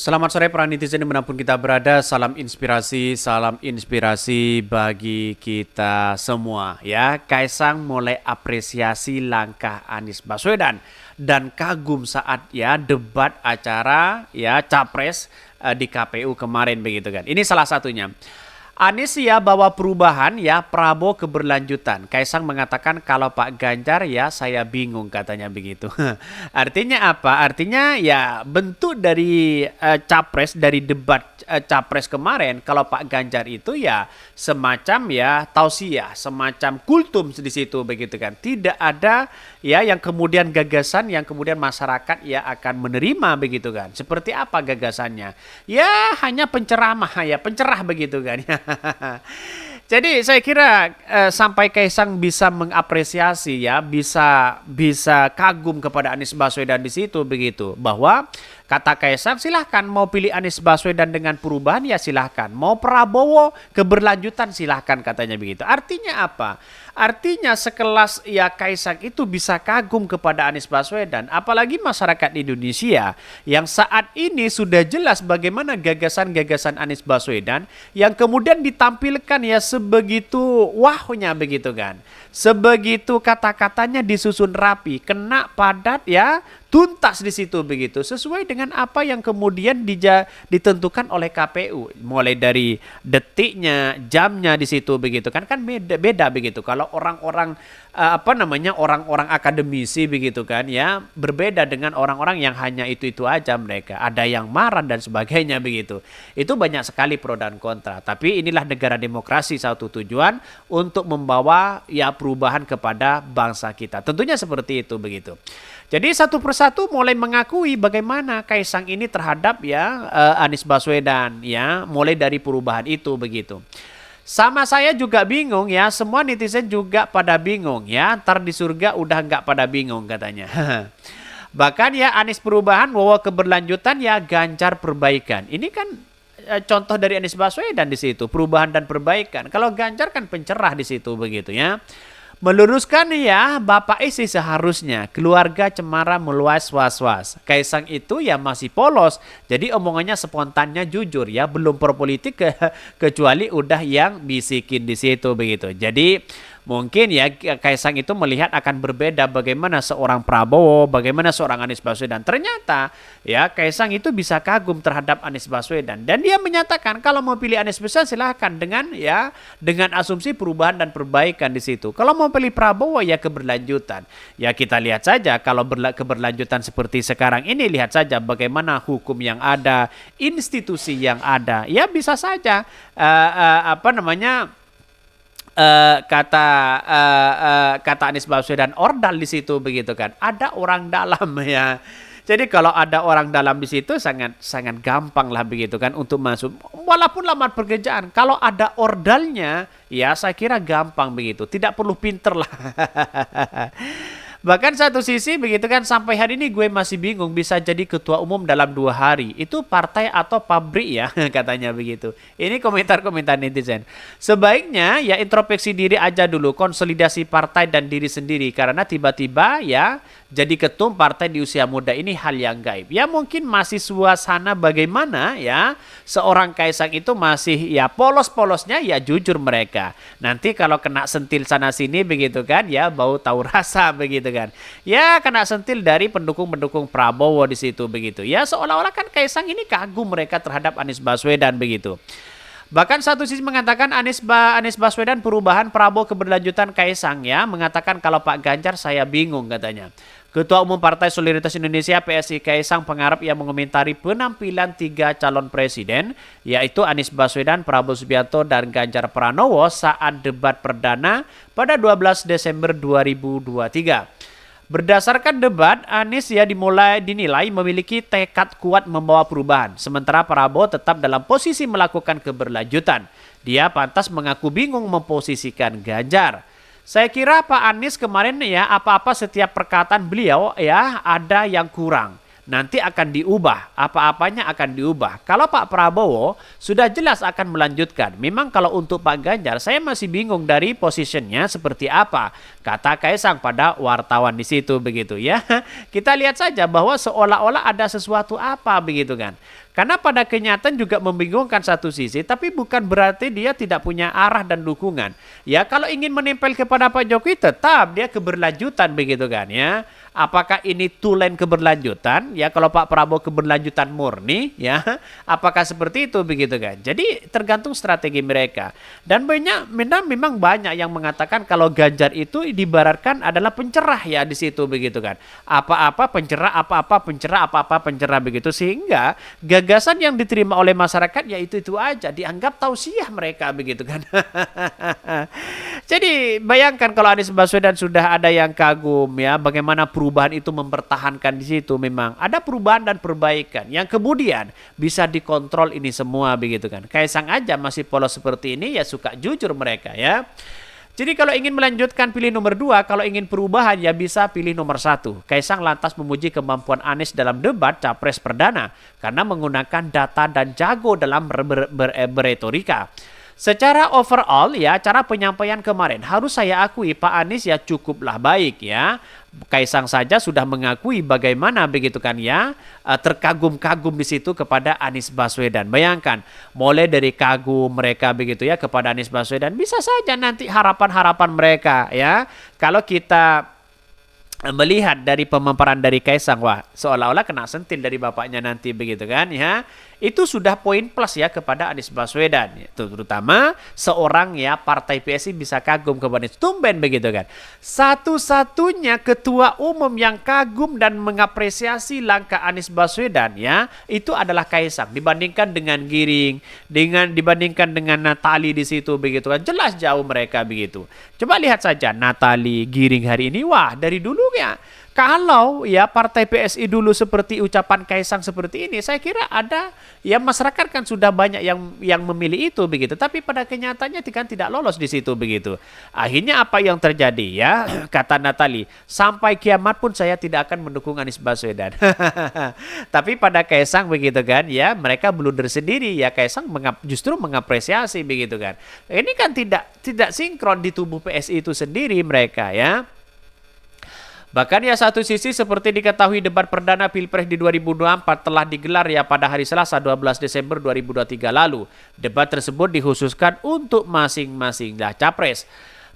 Selamat sore para netizen dimanapun kita berada. Salam inspirasi bagi kita semua. Ya, Kaisang mulai apresiasi langkah Anies Baswedan dan kagum saat ya debat acara ya capres di KPU kemarin begitu kan. Ini salah satunya. Anies ya bawa perubahan ya Prabowo keberlanjutan. Kaisang mengatakan kalau Pak Ganjar ya saya bingung katanya begitu. Artinya apa? Artinya ya bentuk dari capres dari debat capres kemarin kalau Pak Ganjar itu ya semacam ya tausiah, semacam kultum di situ begitu kan. Tidak ada ya yang kemudian gagasan yang kemudian masyarakat ya akan menerima begitu kan. Seperti apa gagasannya? Ya hanya penceramah ya, pencerah begitu kan. Jadi saya kira sampai Kaisang bisa mengapresiasi ya, bisa kagum kepada Anies Baswedan di situ begitu, bahwa kata Kaisang silahkan mau pilih Anies Baswedan dengan perubahan ya silahkan, mau Prabowo keberlanjutan silahkan katanya begitu. Artinya apa? Artinya sekelas ya Kaisang itu bisa kagum kepada Anies Baswedan, apalagi masyarakat Indonesia yang saat ini sudah jelas bagaimana gagasan-gagasan Anies Baswedan yang kemudian ditampilkan ya sebegitu wahnya begitu kan. Sebegitu kata-katanya disusun rapi, kena padat ya, tuntas di situ begitu, sesuai dengan apa yang kemudian ditentukan oleh KPU, mulai dari detiknya, jamnya di situ begitu kan beda begitu. Kalau orang-orang orang-orang akademisi begitu kan ya, berbeda dengan orang-orang yang hanya itu aja, mereka ada yang marah dan sebagainya begitu. Itu banyak sekali pro dan kontra, tapi inilah negara demokrasi, satu tujuan untuk membawa ya perubahan kepada bangsa kita, tentunya seperti itu begitu. Jadi satu persatu mulai mengakui bagaimana Kaisang ini terhadap ya Anies Baswedan ya, mulai dari perubahan itu begitu. Sama saya juga bingung ya, semua netizen juga pada bingung ya, ntar di surga udah nggak pada bingung katanya. Bahkan ya Anies perubahan, Wowo keberlanjutan, ya Ganjar perbaikan. Ini kan contoh dari Anies Baswedan di situ, perubahan dan perbaikan. Kalau Ganjar kan pencerah di situ begitu ya. Meluruskan ya Bapak isi seharusnya keluarga cemara meluas was-was. Kaisang itu ya masih polos, jadi omongannya spontannya jujur ya, belum berpolitik kecuali udah yang bisikin di situ begitu. Jadi mungkin ya Kaisang itu melihat akan berbeda bagaimana seorang Prabowo, bagaimana seorang Anies Baswedan. Ternyata ya Kaisang itu bisa kagum terhadap Anies Baswedan, dan dia menyatakan kalau mau pilih Anies Baswedan silahkan dengan asumsi perubahan dan perbaikan di situ. Kalau mau pilih Prabowo ya keberlanjutan. Ya kita lihat saja kalau keberlanjutan seperti sekarang ini, lihat saja bagaimana hukum yang ada, institusi yang ada. Ya bisa saja kata Anies Baswedan ordal di situ begitu kan. Ada orang dalam ya. Jadi kalau ada orang dalam di situ sangat sangat gampang lah begitu kan untuk masuk. Walaupun lamar pekerjaan, kalau ada ordalnya ya saya kira gampang begitu. Tidak perlu pinter lah. Bahkan satu sisi begitu kan, sampai hari ini gue masih bingung bisa jadi ketua umum dalam 2 hari. Itu partai atau pabrik ya katanya begitu. Ini komentar-komentar netizen. Sebaiknya ya introspeksi diri aja dulu, konsolidasi partai dan diri sendiri. Karena tiba-tiba ya jadi ketum partai di usia muda ini hal yang gaib. Ya mungkin masih suasana bagaimana ya seorang Kaisang itu masih ya polos-polosnya ya jujur mereka. Nanti kalau kena sentil sana sini begitu kan ya bau tahu rasa begitu kan. Ya kena sentil dari pendukung-pendukung Prabowo di situ begitu. Ya seolah-olah kan Kaisang ini kagum mereka terhadap Anies Baswedan begitu. Bahkan satu sisi mengatakan Anies Baswedan perubahan, Prabowo keberlanjutan, Kaisang ya mengatakan kalau Pak Ganjar saya bingung katanya. Ketua Umum Partai Solidaritas Indonesia PSI Kaisang Pangarep yang mengomentari penampilan 3 calon presiden, yaitu Anies Baswedan, Prabowo Subianto, dan Ganjar Pranowo saat debat perdana pada 12 Desember 2023. Berdasarkan debat, Anies ya dinilai memiliki tekad kuat membawa perubahan, sementara Prabowo tetap dalam posisi melakukan keberlanjutan. Dia pantas mengaku bingung memposisikan Ganjar. Saya kira Pak Anies kemarin ya apa-apa setiap perkataan beliau ya ada yang kurang. Nanti akan diubah, apa-apanya akan diubah. Kalau Pak Prabowo sudah jelas akan melanjutkan. Memang kalau untuk Pak Ganjar saya masih bingung dari posisinya seperti apa. Kata Kaisang pada wartawan di situ begitu ya. Kita lihat saja bahwa seolah-olah ada sesuatu apa begitu kan. Karena pada kenyataan juga membingungkan satu sisi, tapi bukan berarti dia tidak punya arah dan dukungan. Ya, kalau ingin menempel kepada Pak Jokowi tetap dia keberlanjutan begitu kan ya. Apakah ini tulen keberlanjutan? Ya, kalau Pak Prabowo keberlanjutan murni, ya, apakah seperti itu begitu kan? Jadi tergantung strategi mereka. Dan memang banyak yang mengatakan kalau Ganjar itu diibaratkan adalah pencerah ya di situ begitu kan. Apa-apa pencerah, apa-apa pencerah, apa-apa pencerah begitu, sehingga gagasan yang diterima oleh masyarakat ya itu aja, dianggap tausiah mereka begitu kan. Jadi bayangkan kalau Anies Baswedan sudah ada yang kagum ya, bagaimana perubahan itu mempertahankan di situ, memang ada perubahan dan perbaikan yang kemudian bisa dikontrol ini semua begitu kan. Kaisang aja masih polos seperti ini ya, suka jujur mereka ya. Jadi kalau ingin melanjutkan pilih nomor 2, kalau ingin perubahan ya bisa pilih nomor 1. Kaisang lantas memuji kemampuan Anies dalam debat capres perdana karena menggunakan data dan jago dalam berretorika. Secara overall ya, cara penyampaian kemarin harus saya akui Pak Anies ya cukuplah baik ya. Kaisang saja sudah mengakui bagaimana begitu kan ya, terkagum-kagum di situ kepada Anies Baswedan. Bayangkan, mulai dari kagum mereka begitu ya kepada Anies Baswedan, bisa saja nanti harapan-harapan mereka ya. Kalau kita melihat dari pemaparan dari Kaisang, wah seolah-olah kena sentil dari bapaknya nanti begitu kan ya. Itu sudah poin plus ya kepada Anies Baswedan. Itu terutama seorang ya partai PSI bisa kagum kepada Anies. Tumben begitu kan. Satu-satunya ketua umum yang kagum dan mengapresiasi langkah Anies Baswedan ya, itu adalah Kaisang dibandingkan dengan Giring, dibandingkan dengan Natali di situ begitu kan. Jelas jauh mereka begitu. Coba lihat saja Natali, Giring hari ini, wah dari dulu ya. Kalau ya partai PSI dulu seperti ucapan Kaisang seperti ini, saya kira ada ya, masyarakat kan sudah banyak yang memilih itu begitu. Tapi pada kenyataannya kan tidak lolos di situ begitu. Akhirnya apa yang terjadi ya? Kata Natali, sampai kiamat pun saya tidak akan mendukung Anies Baswedan. Tapi pada Kaisang begitu kan ya, mereka blunder sendiri ya. Kaisang justru mengapresiasi begitu kan. Ini kan tidak sinkron di tubuh PSI itu sendiri mereka ya. Bahkan ya satu sisi seperti diketahui debat perdana Pilpres di 2024 telah digelar ya pada hari Selasa 12 Desember 2023 lalu. Debat tersebut dikhususkan untuk masing-masing capres.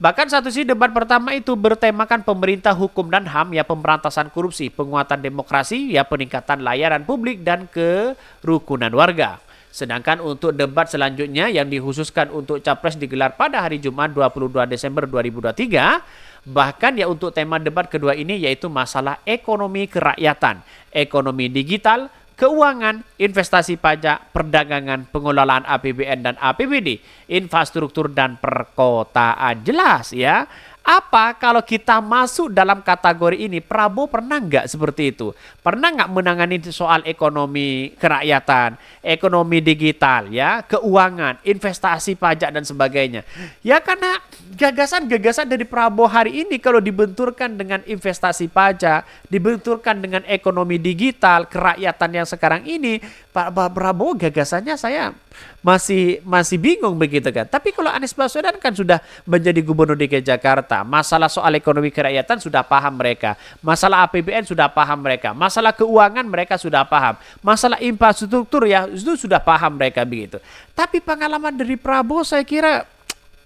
Bahkan satu sisi debat pertama itu bertemakan pemerintah hukum dan HAM ya, pemberantasan korupsi, penguatan demokrasi ya, peningkatan layanan publik dan kerukunan warga. Sedangkan untuk debat selanjutnya yang dikhususkan untuk capres digelar pada hari Jumat 22 Desember 2023. Bahkan ya untuk tema debat kedua ini yaitu masalah ekonomi kerakyatan, ekonomi digital, keuangan, investasi pajak, perdagangan, pengelolaan APBN dan APBD, infrastruktur dan perkotaan. Jelas ya. Apa kalau kita masuk dalam kategori ini? Prabowo pernah nggak seperti itu? Pernah nggak menangani soal ekonomi kerakyatan, ekonomi digital, ya, keuangan, investasi pajak dan sebagainya? Ya karena gagasan-gagasan dari Prabowo hari ini kalau dibenturkan dengan investasi pajak, dibenturkan dengan ekonomi digital, kerakyatan yang sekarang ini, Pak Prabowo gagasannya saya masih bingung begitu kan. Tapi kalau Anies Baswedan kan sudah menjadi gubernur DKI Jakarta, masalah soal ekonomi kerakyatan sudah paham mereka, masalah APBN sudah paham mereka, masalah keuangan mereka sudah paham, masalah infrastruktur ya itu sudah paham mereka begitu. Tapi pengalaman dari Prabowo saya kira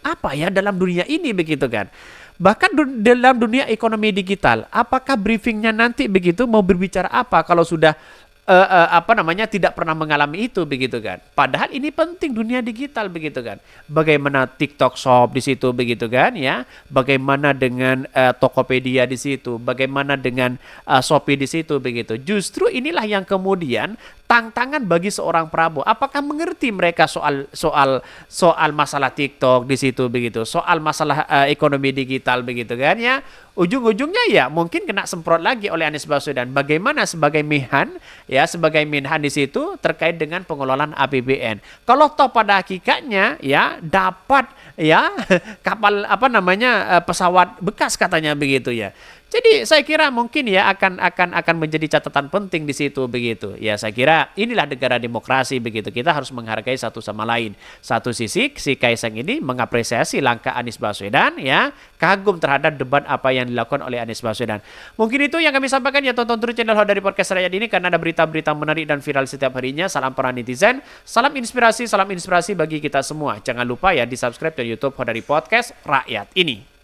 apa ya dalam dunia ini begitu kan. Bahkan dalam dunia ekonomi digital, apakah briefingnya nanti begitu mau berbicara apa kalau sudah tidak pernah mengalami itu begitu kan. Padahal ini penting dunia digital begitu kan. Bagaimana TikTok Shop di situ begitu kan ya. Bagaimana dengan Tokopedia di situ, bagaimana dengan Shopee di situ begitu. Justru inilah yang kemudian tantangan bagi seorang Prabowo. Apakah mengerti mereka soal masalah TikTok di situ begitu, soal masalah ekonomi digital begitu kan ya. Ujung-ujungnya ya mungkin kena semprot lagi oleh Anies Baswedan. Bagaimana sebagai Menhan ya, sebagai Menhan di situ terkait dengan pengelolaan APBN. Kalau toh pada hakikatnya ya dapat ya kapal pesawat bekas katanya begitu ya. Jadi saya kira mungkin ya akan menjadi catatan penting di situ begitu. Ya saya kira inilah negara demokrasi begitu. Kita harus menghargai satu sama lain. Satu sisi si Kaisang ini mengapresiasi langkah Anies Baswedan ya, kagum terhadap debat apa yang dilakukan oleh Anies Baswedan. Mungkin itu yang kami sampaikan ya, tonton terus channel Hodari Podcast Rakyat ini karena ada berita-berita menarik dan viral setiap harinya. Salam para netizen, salam inspirasi bagi kita semua. Jangan lupa ya di-subscribe di YouTube Hodari Podcast Rakyat ini.